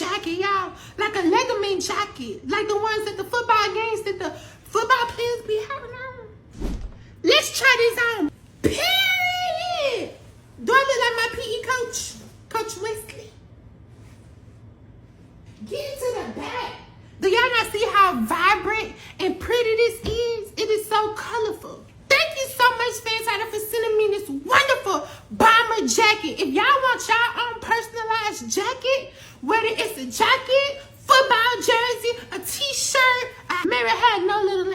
jacket, y'all. Like a Leatherman jacket. Like the ones at the football games that the football players be having on. Let's try this on. Period. Do I look like my PE coach? Coach Wesley? Get into the back. Do y'all not see how vibrant and pretty this is? It is so colorful. Thank you so much, Fantana, for sending me this wonderful bomber jacket. If y'all want y'all own personalized jacket, whether it's a jacket, football jersey, a t-shirt, I Mary had no little